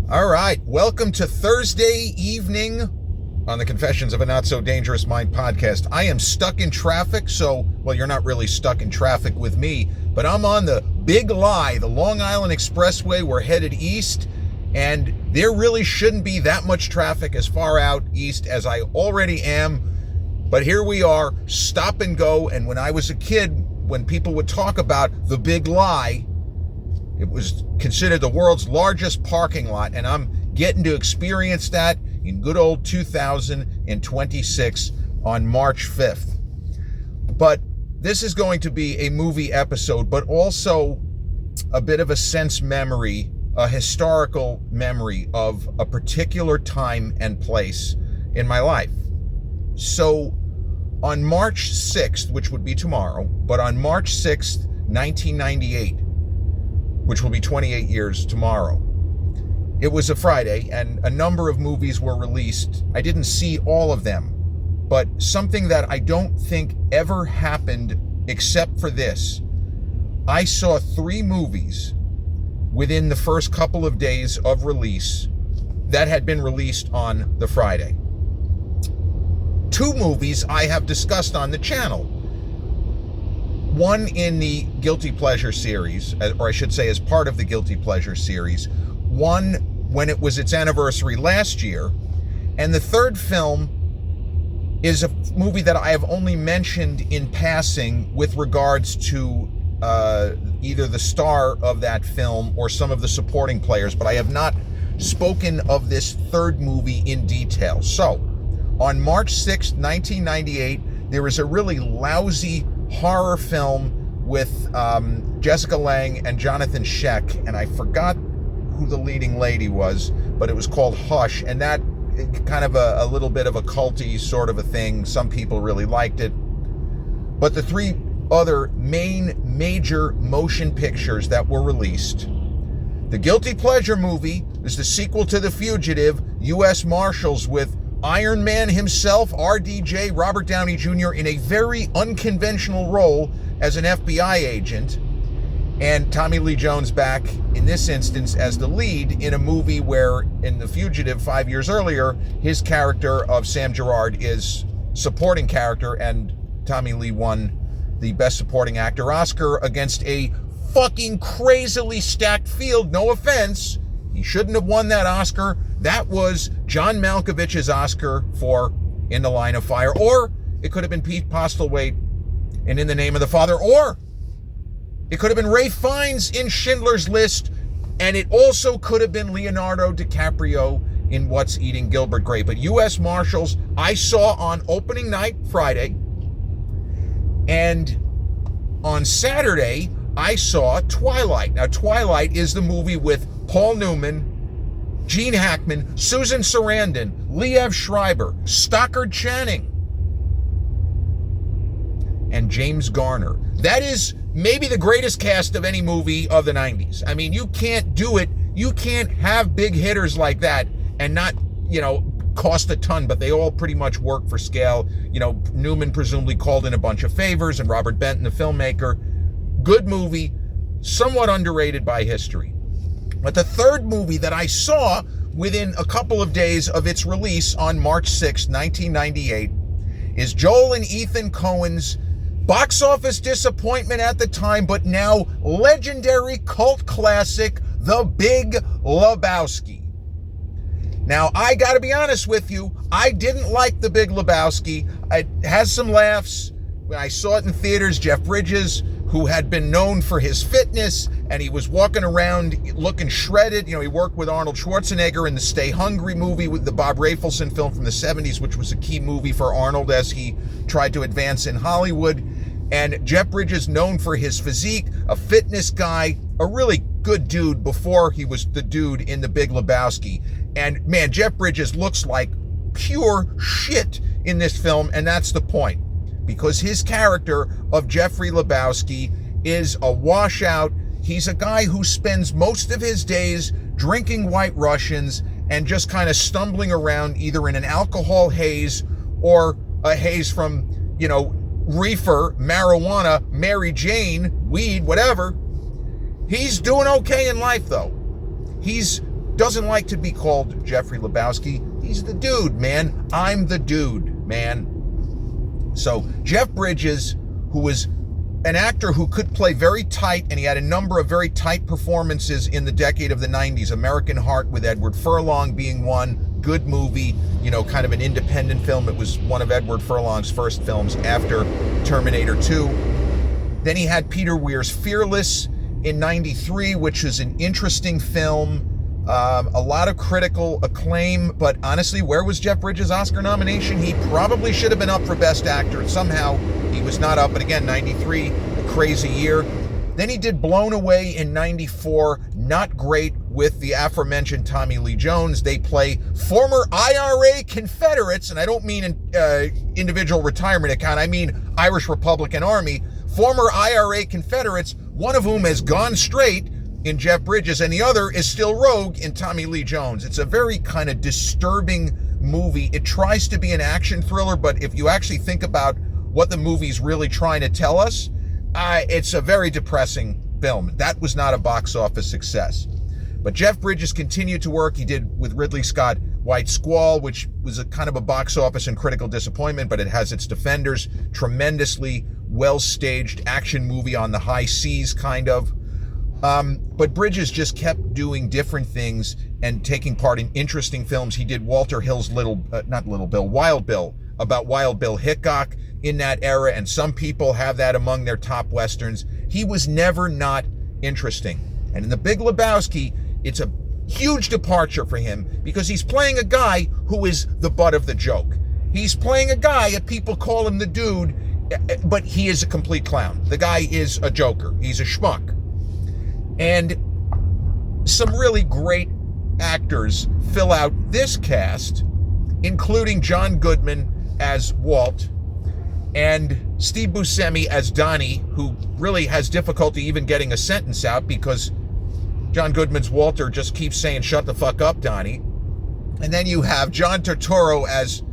All right, welcome to Thursday evening on the Confessions of a Not So Dangerous Mind podcast. I am stuck in traffic, well, you're not really stuck in traffic with me, but I'm on the Big Lie, the Long Island Expressway. We're headed east, and there really shouldn't be that much traffic as far out east as I already am. But here we are, stop and go, and when I was a kid, when people would talk about the Big Lie, it was considered the world's largest parking lot, and I'm getting to experience that in good old 2026 on March 5th. But this is going to be a movie episode, but also a bit of a sense memory, a historical memory of a particular time and place in my life. So on March 6th, which would be tomorrow, but on March 6th, 1998, which will be 28 years tomorrow. It was a Friday, and a number of movies were released. I didn't see all of them, but something that I don't think ever happened except for this. I saw 3 movies within the first couple of days of release that had been released on the Friday. 2 movies I have discussed on the channel. One in the Guilty Pleasure series, or I should say as part of the Guilty Pleasure series. One when it was its anniversary last year. And the third film is a movie that I have only mentioned in passing with regards to either the star of that film or some of the supporting players, but I have not spoken of this third movie in detail. So, on March 6, 1998, there was a really lousy horror film with Jessica Lange and Jonathan Sheck, and I forgot who the leading lady was, but it was called Hush, and that kind of a little bit of a culty sort of a thing. Some people really liked it. But the 3 other major motion pictures that were released: the Guilty Pleasure movie is the sequel to The Fugitive, U.S. Marshals, with Iron Man himself, RDJ, Robert Downey Jr., in a very unconventional role as an FBI agent, and Tommy Lee Jones back in this instance as the lead in a movie where, in The Fugitive 5 years earlier, his character of Sam Gerard is supporting character, and Tommy Lee won the Best Supporting Actor Oscar against a fucking crazily stacked field. No offense, he shouldn't have won that Oscar. That was John Malkovich's Oscar for In the Line of Fire, or it could have been Pete Postlethwaite in In the Name of the Father, or it could have been Ralph Fiennes in Schindler's List, and it also could have been Leonardo DiCaprio in What's Eating Gilbert Grape. But U.S. Marshals, I saw on opening night Friday, and on Saturday, I saw Twilight. Now, Twilight is the movie with Paul Newman, Gene Hackman, Susan Sarandon, Liev Schreiber, Stockard Channing, and James Garner. That is maybe the greatest cast of any movie of the 90s. I mean, you can't do it. You can't have big hitters like that and not, cost a ton, but they all pretty much work for scale. Newman presumably called in a bunch of favors, and Robert Benton, the filmmaker. Good movie, somewhat underrated by history. But the third movie that I saw within a couple of days of its release on March 6, 1998, is Joel and Ethan Coen's box office disappointment at the time, but now legendary cult classic, The Big Lebowski. Now, I gotta be honest with you, I didn't like The Big Lebowski. It has some laughs. When I saw it in theaters, Jeff Bridges, who had been known for his fitness, and he was walking around looking shredded. He worked with Arnold Schwarzenegger in the Stay Hungry movie, with the Bob Rafelson film from the 70s, which was a key movie for Arnold as he tried to advance in Hollywood. And Jeff Bridges, known for his physique, a fitness guy, a really good dude before he was the dude in The Big Lebowski. And man, Jeff Bridges looks like pure shit in this film, and that's the point. Because his character of Jeffrey Lebowski is a washout. He's a guy who spends most of his days drinking White Russians and just kind of stumbling around either in an alcohol haze or a haze from, reefer, marijuana, Mary Jane, weed, whatever. He's doing okay in life, though. He's doesn't like to be called Jeffrey Lebowski. He's the dude, man. I'm the dude, man. So Jeff Bridges, who was an actor who could play very tight, and he had a number of very tight performances in the decade of the 90s. American Heart with Edward Furlong being one. Good movie, you know, kind of an independent film. It was one of Edward Furlong's first films after Terminator 2. Then he had Peter Weir's Fearless in 93, which was an interesting film. A lot of critical acclaim, but honestly, where was Jeff Bridges' Oscar nomination? He probably should have been up for Best Actor, and somehow he was not up. But again, 93, a crazy year. Then he did Blown Away in 94, not great, with the aforementioned Tommy Lee Jones. They play former IRA Confederates, and I don't mean individual retirement account, I mean Irish Republican Army, former IRA Confederates, one of whom has gone straight in Jeff Bridges, and the other is still rogue in Tommy Lee Jones. It's a very kind of disturbing movie. It tries to be an action thriller, but if you actually think about what the movie's really trying to tell us, it's a very depressing film. That was not a box office success. But Jeff Bridges continued to work. He did with Ridley Scott White Squall, which was a kind of a box office and critical disappointment, but it has its defenders. Tremendously well-staged action movie on the high seas, kind of. But Bridges just kept doing different things and taking part in interesting films. He did Walter Hill's Wild Bill, about Wild Bill Hickok in that era, and some people have that among their top westerns. He was never not interesting. And in The Big Lebowski, it's a huge departure for him because he's playing a guy who is the butt of the joke. He's playing a guy that people call him the dude, but he is a complete clown. The guy is a joker. He's a schmuck. And some really great actors fill out this cast, including John Goodman as Walt and Steve Buscemi as Donnie, who really has difficulty even getting a sentence out because John Goodman's Walter just keeps saying, "Shut the fuck up, Donnie." And then you have John Turturro as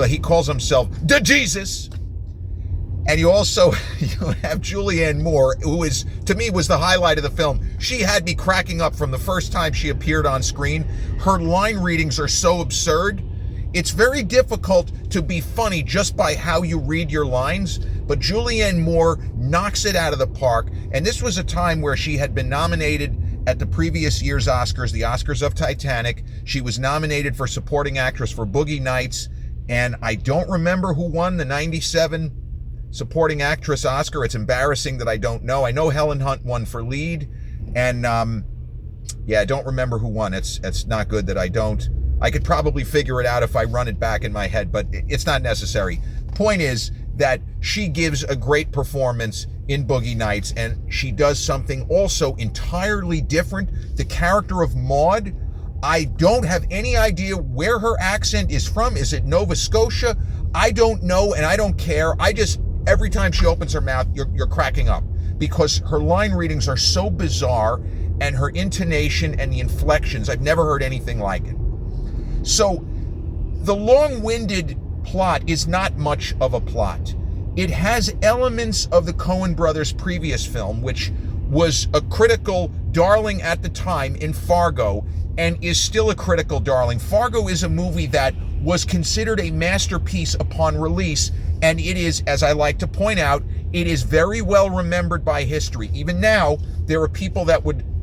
he calls himself the Jesus. And you also have Julianne Moore, who is, to me, was the highlight of the film. She had me cracking up from the first time she appeared on screen. Her line readings are so absurd. It's very difficult to be funny just by how you read your lines, but Julianne Moore knocks it out of the park. And this was a time where she had been nominated at the previous year's Oscars, the Oscars of Titanic. She was nominated for supporting actress for Boogie Nights, and I don't remember who won the 97 supporting actress Oscar. It's embarrassing that I don't know. I know Helen Hunt won for lead, and I don't remember who won. It's not good that I don't. I could probably figure it out if I run it back in my head, but it's not necessary. Point is that she gives a great performance in Boogie Nights, and she does something also entirely different. The character of Maud, I don't have any idea where her accent is from. Is it Nova Scotia? I don't know, and I don't care. Every time she opens her mouth, you're cracking up because her line readings are so bizarre, and her intonation and the inflections, I've never heard anything like it. So the long-winded plot is not much of a plot. It has elements of the Coen Brothers' previous film, which was a critical darling at the time in Fargo, and is still a critical darling. Fargo is a movie that was considered a masterpiece upon release, and it is, as I like to point out, it is very well remembered by history. Even now, there are people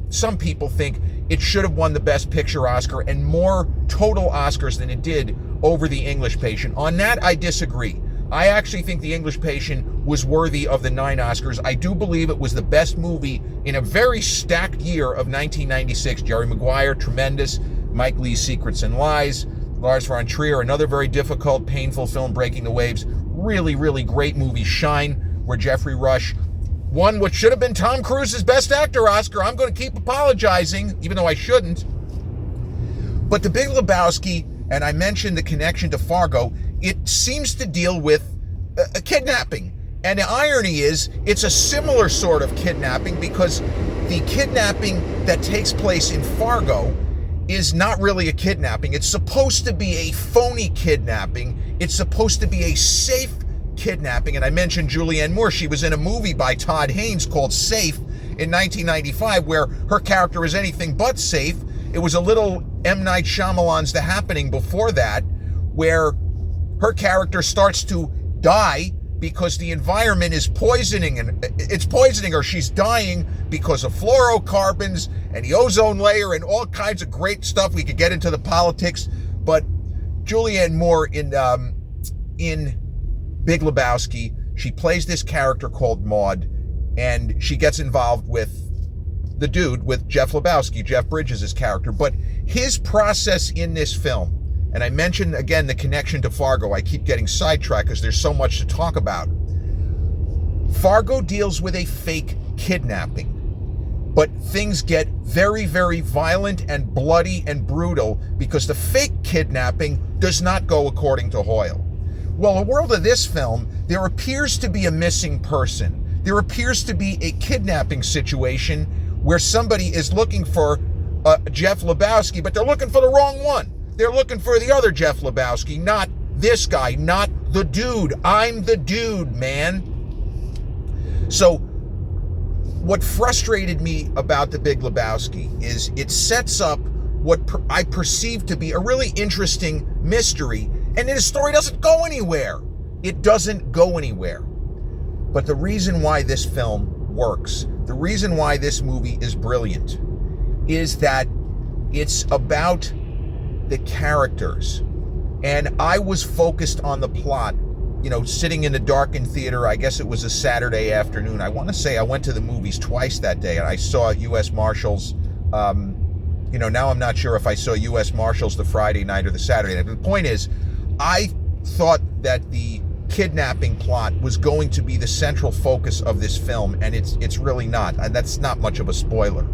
some people think it should have won the Best Picture Oscar and more total Oscars than it did over The English Patient. On that, I disagree. I actually think The English Patient was worthy of the 9 Oscars. I do believe it was the best movie in a very stacked year of 1996. Jerry Maguire, tremendous. Mike Leigh's Secrets and Lies. Lars von Trier, another very difficult, painful film, Breaking the Waves. Really, really great movie. Shine, where Jeffrey Rush won what should have been Tom Cruise's Best Actor Oscar. I'm going to keep apologizing, even though I shouldn't. But The Big Lebowski, and I mentioned the connection to Fargo, it seems to deal with a kidnapping. And the irony is, it's a similar sort of kidnapping because the kidnapping that takes place in Fargo is not really a kidnapping. It's supposed to be a phony kidnapping. It's supposed to be a safe kidnapping. And I mentioned Julianne Moore. She was in a movie by Todd Haynes called Safe in 1995, where her character is anything but safe It was a little M. Night Shyamalan's The Happening before that, where her character starts to die because the environment is poisoning, and it's poisoning her. She's dying because of fluorocarbons and the ozone layer and all kinds of great stuff. We could get into the politics, but Julianne Moore in Big Lebowski, she plays this character called Maude, and she gets involved with the dude, with Jeff Lebowski, Jeff Bridges' character. But his process in this film, and I mentioned again the connection to Fargo. I keep getting sidetracked because there's so much to talk about. Fargo deals with a fake kidnapping, but things get very, very violent and bloody and brutal because the fake kidnapping does not go according to Hoyle. Well, in the world of this film, there appears to be a missing person. There appears to be a kidnapping situation where somebody is looking for Jeff Lebowski, but they're looking for the wrong one. They're looking for the other Jeff Lebowski, not this guy, not the dude. I'm the dude, man. So what frustrated me about The Big Lebowski is it sets up what I perceive to be a really interesting mystery, and the story doesn't go anywhere. It doesn't go anywhere. But the reason why this film works, the reason why this movie is brilliant, is that it's about the characters. And I was focused on the plot, sitting in the darkened theater. I guess it was a Saturday afternoon. I want to say I went to the movies twice that day, and I saw U.S. Marshals. Now I'm not sure if I saw U.S. Marshals the Friday night or the Saturday night. But the point is, I thought that the kidnapping plot was going to be the central focus of this film, and it's really not. And that's not much of a spoiler.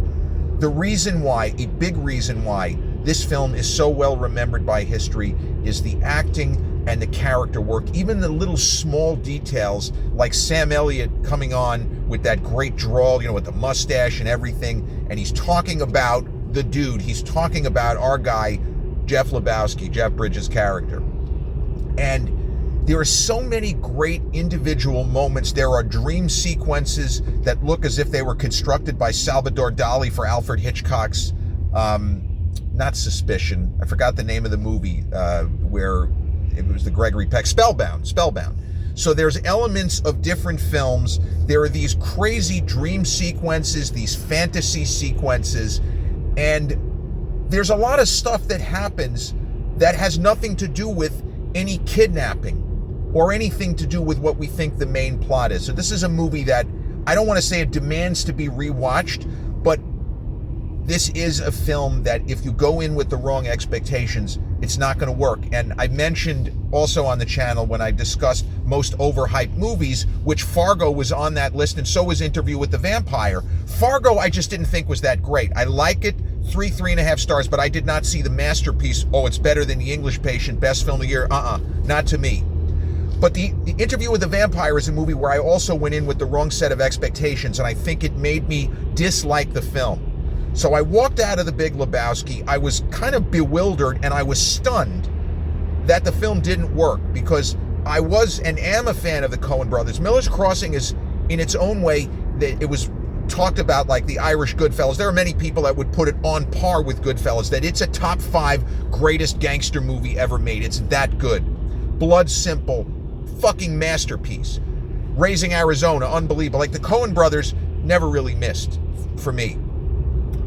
The reason why, a big reason why this film is so well remembered by history, is the acting and the character work. Even the little small details, like Sam Elliott coming on with that great drawl, with the mustache and everything, and he's talking about the dude. He's talking about our guy, Jeff Lebowski, Jeff Bridges' character. And there are so many great individual moments. There are dream sequences that look as if they were constructed by Salvador Dali for Alfred Hitchcock's, not Suspicion. I forgot the name of the movie where it was the Gregory Peck, Spellbound. So there's elements of different films. There are these crazy dream sequences, these fantasy sequences, and there's a lot of stuff that happens that has nothing to do with any kidnapping or anything to do with what we think the main plot is. So this is a movie that, I don't want to say it demands to be rewatched, but this is a film that if you go in with the wrong expectations, it's not going to work. And I mentioned also on the channel when I discussed most overhyped movies, which Fargo was on that list, and so was Interview with the Vampire. Fargo I just didn't think was that great. I like it, 3.5 stars, but I did not see the masterpiece, it's better than The English Patient, best film of the year. Not to me. But the Interview with the Vampire is a movie where I also went in with the wrong set of expectations, and I think it made me dislike the film. So I walked out of The Big Lebowski. I was kind of bewildered, and I was stunned that the film didn't work, because I was and am a fan of the Coen Brothers. Miller's Crossing is, in its own way, it was talked about like the Irish Goodfellas. There are many people that would put it on par with Goodfellas, that it's a top 5 greatest gangster movie ever made. It's that good. Blood Simple, fucking masterpiece. Raising Arizona, unbelievable. Like, the Coen Brothers never really missed for me.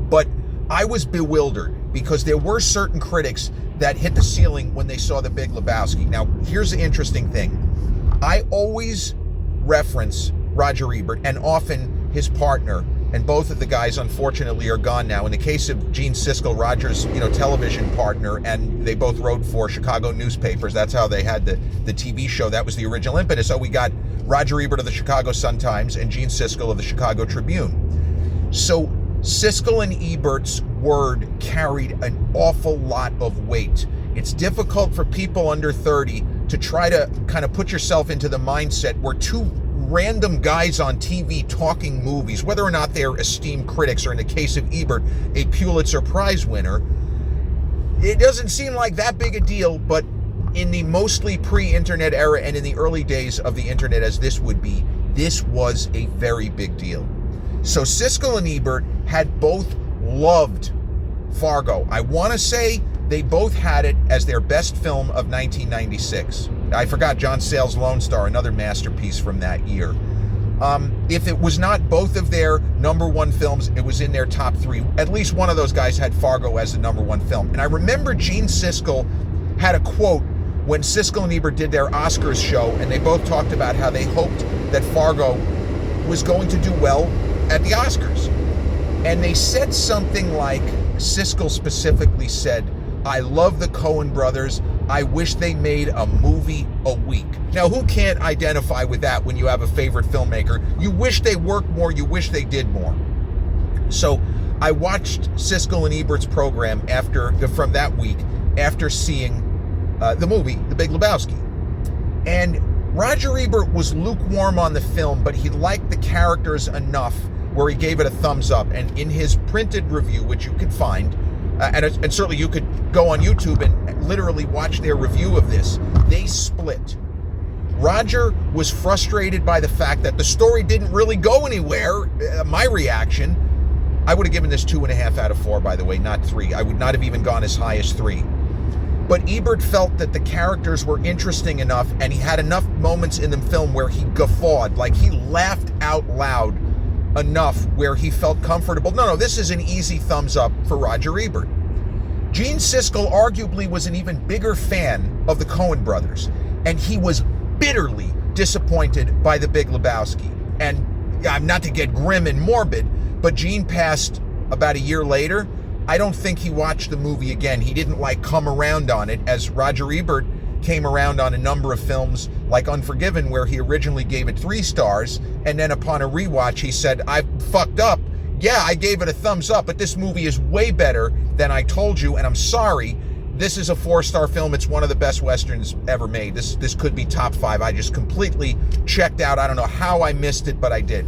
But I was bewildered because there were certain critics that hit the ceiling when they saw The Big Lebowski. Now, here's the interesting thing. I always reference Roger Ebert, and often his partner, and both of the guys unfortunately are gone now. In the case of Gene Siskel, Roger's television partner, and they both wrote for Chicago newspapers. That's how they had the TV show. That was the original impetus. So we got Roger Ebert of the Chicago Sun-Times and Gene Siskel of the Chicago Tribune. So Siskel and Ebert's word carried an awful lot of weight. It's difficult for people under 30 to try to kind of put yourself into the mindset where two random guys on TV talking movies, whether or not they're esteemed critics, or in the case of Ebert, a Pulitzer Prize winner, it doesn't seem like that big a deal, but in the mostly pre-internet era and in the early days of the internet as this would be, this was a very big deal. So Siskel and Ebert had both loved Fargo. I want to say they both had it as their best film of 1996. I forgot John Sayles' Lone Star, another masterpiece from that year. If it was not both of their number one films, it was in their top three. At least one of those guys had Fargo as the number one film. And I remember Gene Siskel had a quote when Siskel and Ebert did their Oscars show, and they both talked about how they hoped that Fargo was going to do well at the Oscars. And they said something like, Siskel specifically said, "I love the Coen Brothers. I wish they made a movie a week." Now, who can't identify with that when you have a favorite filmmaker? You wish they worked more, you wish they did more. So I watched Siskel and Ebert's program from that week after seeing the movie, The Big Lebowski. And Roger Ebert was lukewarm on the film, but he liked the characters enough where he gave it a thumbs up. And in his printed review, which you can find, and certainly you could go on YouTube and literally watch their review of this, they split. Roger was frustrated by the fact that the story didn't really go anywhere. My reaction, I would have given this 2.5 out of 4, by the way, not 3. I would not have even gone as high as 3. But Ebert felt that the characters were interesting enough, and he had enough moments in the film where he guffawed, like he laughed out loud enough where he felt comfortable. No, this is an easy thumbs up for Roger Ebert. Gene Siskel arguably was an even bigger fan of the Coen Brothers, and he was bitterly disappointed by The Big Lebowski. And not to get grim and morbid, but Gene passed about a year later. I don't think he watched the movie again. He didn't come around on it, as Roger Ebert came around on a number of films like Unforgiven, where he originally gave it 3 stars, and then upon a rewatch he said, "I fucked up. Yeah, I gave it a thumbs up, but this movie is way better than I told you, and I'm sorry. This is a 4-star film. It's one of the best Westerns ever made. This could be top 5. I just completely checked out. I don't know how I missed it, but I did."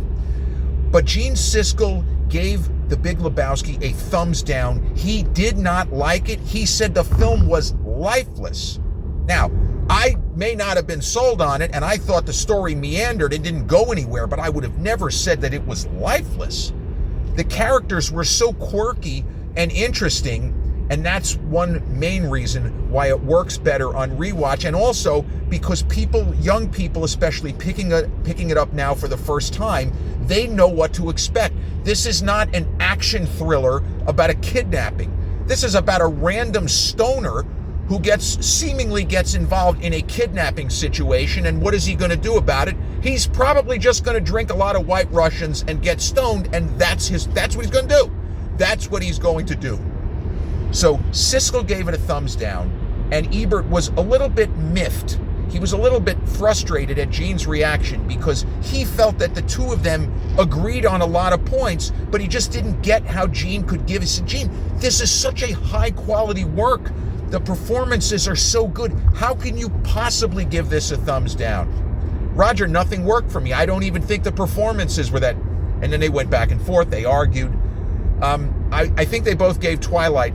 But Gene Siskel gave The Big Lebowski a thumbs down. He did not like it. He said the film was lifeless. Now, I may not have been sold on it, and I thought the story meandered and didn't go anywhere, but I would have never said that it was lifeless. The characters were so quirky and interesting, and that's one main reason why it works better on rewatch, and also because young people especially, picking it up now for the first time, they know what to expect. This is not an action thriller about a kidnapping. This is about a random stoner who seemingly gets involved in a kidnapping situation, and what is he going to do about it? He's probably just going to drink a lot of White Russians and get stoned, and that's what he's going to do. That's what he's going to do. So Siskel gave it a thumbs down, and Ebert was a little bit miffed. He was a little bit frustrated at Gene's reaction because he felt that the two of them agreed on a lot of points, but he just didn't get how Gene could give us. Gene, this is such a high quality work. The performances are so good. How can you possibly give this a thumbs down? Roger, nothing worked for me. I don't even think the performances were that. And then they went back and forth. They argued. I think they both gave Twilight,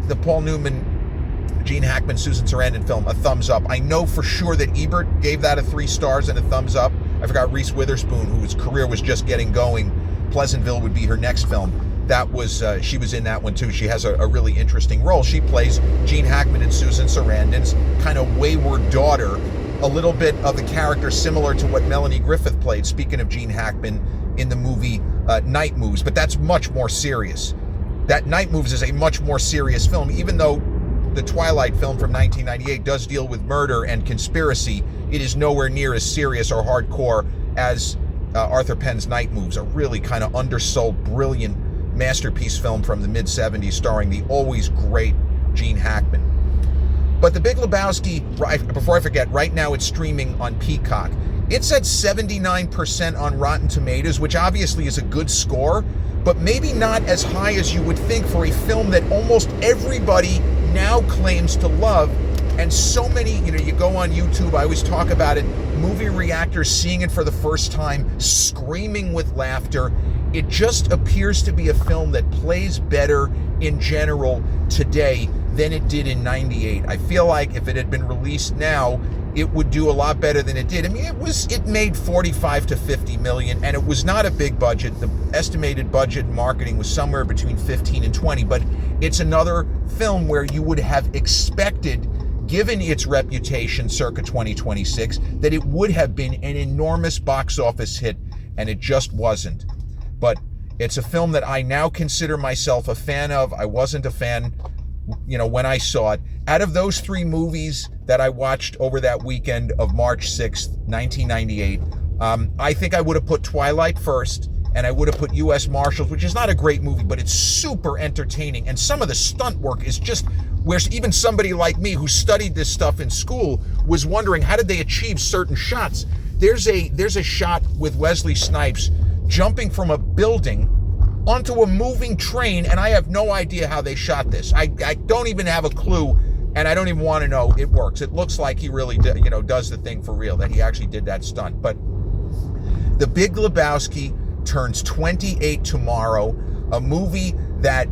the Paul Newman, Gene Hackman, Susan Sarandon film, a thumbs up. I know for sure that Ebert gave that a 3 stars and a thumbs up. I forgot Reese Witherspoon, whose career was just getting going. Pleasantville would be her next film. She was in that one too. She has a really interesting role. She plays Gene Hackman and Susan Sarandon's kind of wayward daughter, a little bit of the character similar to what Melanie Griffith played, speaking of Gene Hackman, in the movie Night Moves, but that's much more serious. That Night Moves is a much more serious film, even though the Twilight film from 1998 does deal with murder and conspiracy. It is nowhere near as serious or hardcore as Arthur Penn's Night Moves, a really kind of undersold, brilliant masterpiece film from the mid-70s starring the always great Gene Hackman. But The Big Lebowski, before I forget, right now it's streaming on Peacock. It's at 79% on Rotten Tomatoes, which obviously is a good score, but maybe not as high as you would think for a film that almost everybody now claims to love. And so many, you go on YouTube, I always talk about it, movie reactors seeing it for the first time, screaming with laughter. it just appears to be a film that plays better in general today than it did in 98. I feel like if it had been released now, it would do a lot better than it did. I mean, it made 45 to 50 million, and it was not a big budget. The estimated budget in marketing was somewhere between 15 and 20, but it's another film where you would have expected, given its reputation circa 2026, that it would have been an enormous box office hit, and it just wasn't. But it's a film that I now consider myself a fan of. I wasn't a fan, when I saw it. Out of those three movies that I watched over that weekend of March 6th, 1998, I think I would have put Twilight first, and I would have put U.S. Marshals, which is not a great movie, but it's super entertaining. And some of the stunt work is just where even somebody like me who studied this stuff in school was wondering, how did they achieve certain shots? There's a shot with Wesley Snipes jumping from a building onto a moving train, and I have no idea how they shot this. I don't even have a clue, and I don't even want to know. It works. It looks like he really does the thing for real, that he actually did that stunt. But The Big Lebowski turns 28 tomorrow, a movie that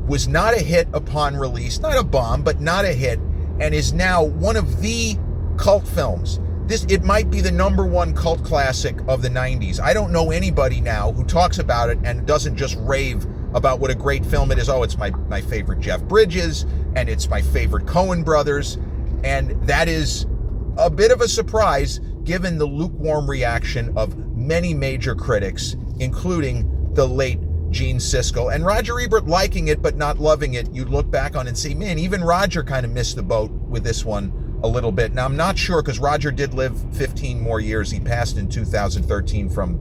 was not a hit upon release, not a bomb, but not a hit, and is now one of the cult films. It might be the #1 cult classic of the 90s. I don't know anybody now who talks about it and doesn't just rave about what a great film it is. Oh, it's my favorite Jeff Bridges, and it's my favorite Coen Brothers, and that is a bit of a surprise given the lukewarm reaction of many major critics, including the late Gene Siskel, and Roger Ebert liking it but not loving it. You'd look back on it and say, man, even Roger kind of missed the boat with this one a little bit. Now, I'm not sure, because Roger did live 15 more years. He passed in 2013 from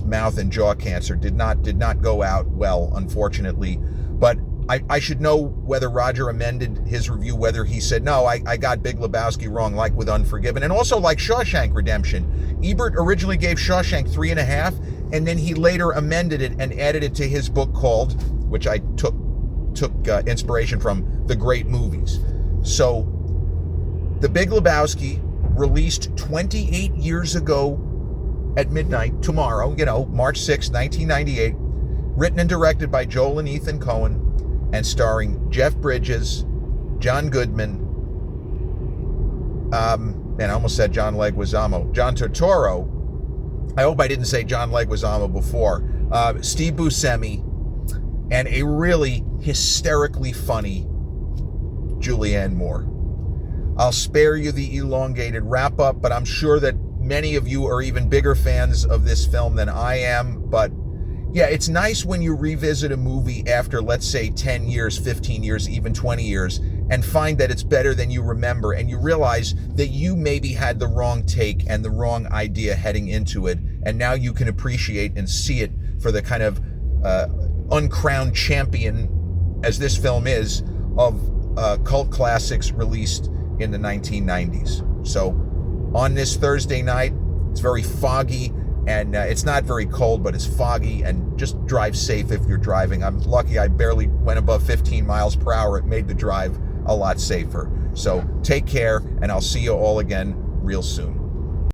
mouth and jaw cancer. Did not go out well, unfortunately. But I should know whether Roger amended his review, whether he said, no, I got Big Lebowski wrong, like with Unforgiven. And also like Shawshank Redemption. Ebert originally gave Shawshank 3.5, and then he later amended it and added it to his book called, which I took inspiration from, The Great Movies. So The Big Lebowski, released 28 years ago at midnight, tomorrow, March 6, 1998, written and directed by Joel and Ethan Coen, and starring Jeff Bridges, John Goodman, I almost said John Leguizamo, John Turturro. I hope I didn't say John Leguizamo before. Steve Buscemi, and a really hysterically funny Julianne Moore. I'll spare you the elongated wrap-up, but I'm sure that many of you are even bigger fans of this film than I am. But yeah, it's nice when you revisit a movie after, let's say, 10 years, 15 years, even 20 years, and find that it's better than you remember, and you realize that you maybe had the wrong take and the wrong idea heading into it, and now you can appreciate and see it for the kind of uncrowned champion, as this film is, of cult classics released in the 1990s. So on this Thursday night, it's very foggy, and it's not very cold, but it's foggy, and just drive safe if you're driving. I'm lucky I barely went above 15 miles per hour. It made the drive a lot safer. So take care, and I'll see you all again real soon.